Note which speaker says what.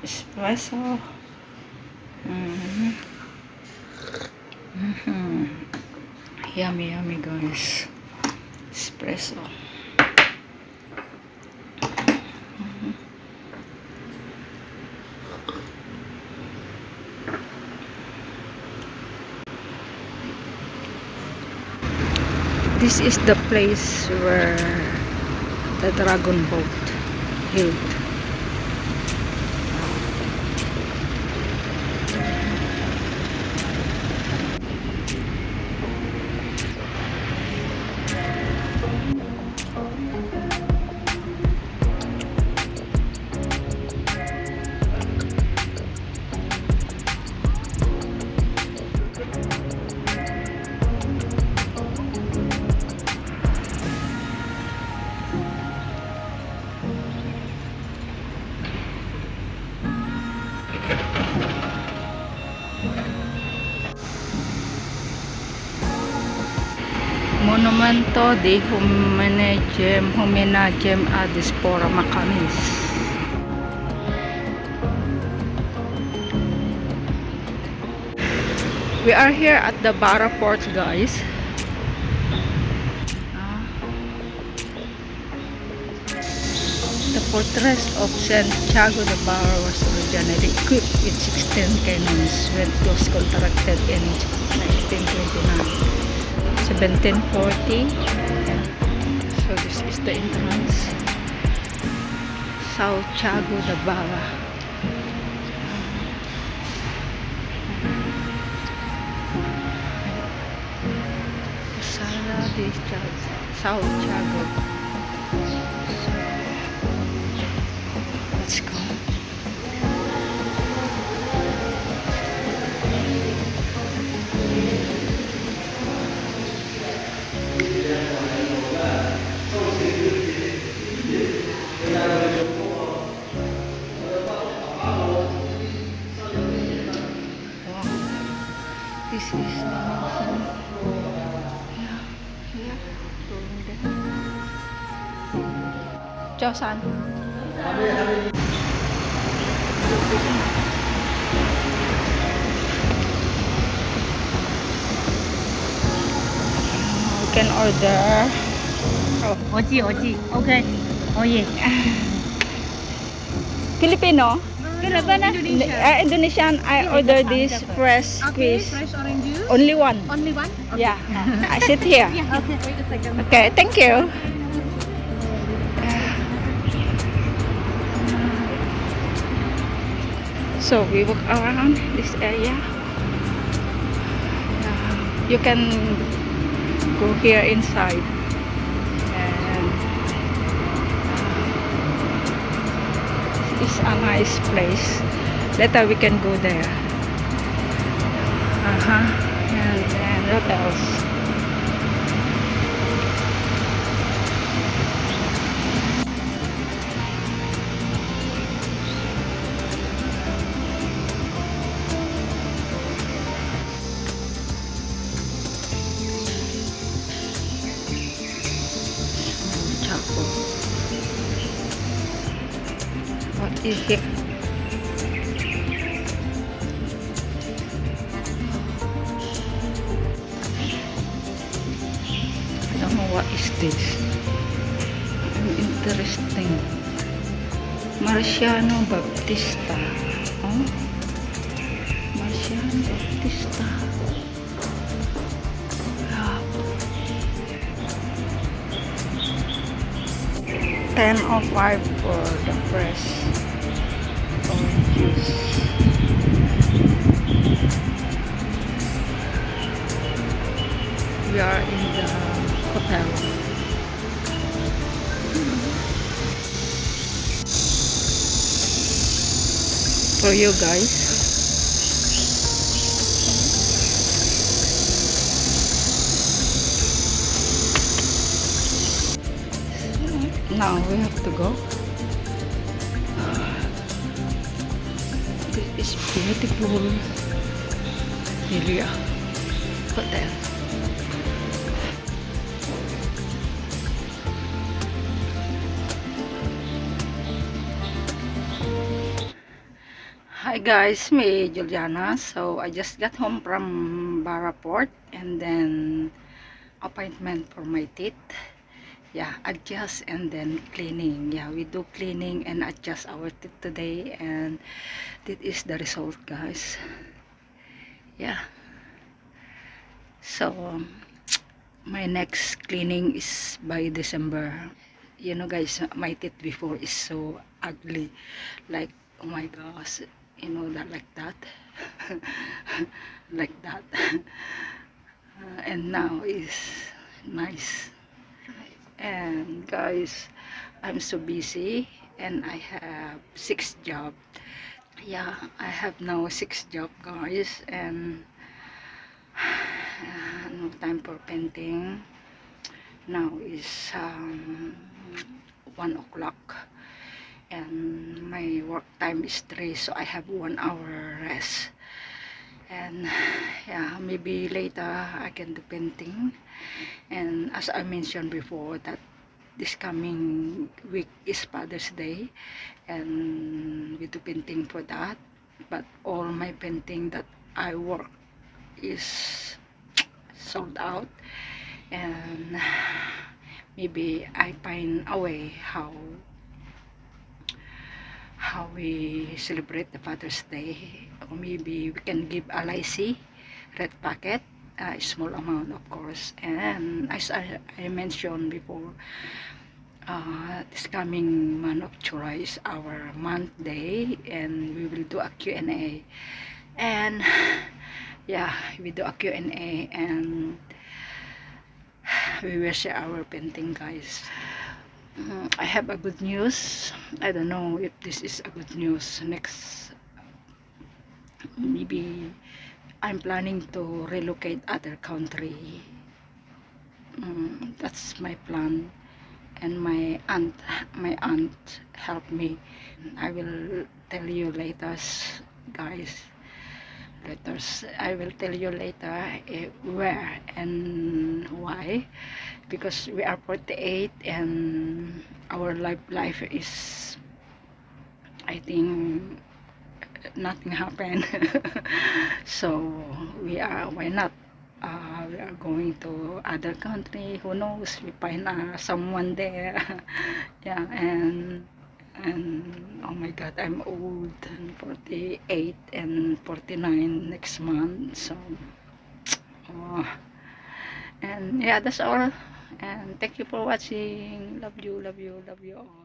Speaker 1: Espresso. Yummy, yummy, guys. Espresso. This is the place where the dragon boat held. Monumento de Homenagem a Diaspora Macanis. We are here at the Barra Port, guys. The fortress of Santiago de Barra was originally equipped with 16 cannons when it was constructed in 1929. 1740. So this is the entrance. Santiago de Barra. Posada de Santiago. Let's go. This is amazing. Yeah, yeah. Chào San. We can order. Oh,
Speaker 2: 我记 OK 可以
Speaker 1: Filipino?
Speaker 2: Indonesia
Speaker 1: Indonesian. I order this fresh
Speaker 2: okay
Speaker 1: squeeze.
Speaker 2: fresh orange juice
Speaker 1: Only one.
Speaker 2: only one okay.
Speaker 1: Yeah. I sit here.
Speaker 2: Yeah, okay wait a second
Speaker 1: Okay, thank you. So we walk around this area. You can go here inside. And it's a nice place. Later we can go there. And what else? What is it? I don't know what is this. Interesting. Marciano Baptista. Oh, Marciano Baptista. 10:05 for the fresh orange juice. We are in the hotel. For you guys. Now we have to go. This is beautiful area hotel. Hi guys, me Juliana. So I just got home from Baraport and then appointment for my teeth. Yeah, adjust and then cleaning. Yeah, we do cleaning and adjust our teeth today, and this is the result, guys. Yeah. So my next cleaning is by December. You know guys, my teeth before is so ugly, like, oh my gosh, you know that, like that. Like that. And now is nice. And guys, I'm so busy and I have 6 jobs. Yeah, I have now 6 jobs, guys, and no time for painting. Now is 1 o'clock and my work time is 3, so I have 1 hour rest. And yeah, maybe later I can do painting. And as I mentioned before, that this coming week is Father's Day, and we do painting for that. But all my painting that I work is sold out, and maybe I find a way how we celebrate the Father's Day. Or maybe we can give a Lycee red packet, a small amount of course. And as I mentioned before, this coming month of July is our month day, and we will do a Q&A. And yeah, we do a Q&A, and we will share our painting, guys. I have a good news. I don't know if this is a good news. Next, maybe I'm planning to relocate other country. That's my plan. And my aunt helped me. I will tell you later, guys. I will tell you later where and why, because we are 48 and our life is, I think, nothing happened. So why not, we are going to other country, who knows, we find someone there. Yeah. And oh my god, I'm old, and 48 and 49 next month. So and yeah, that's all, and thank you for watching. Love you, love you, love you all.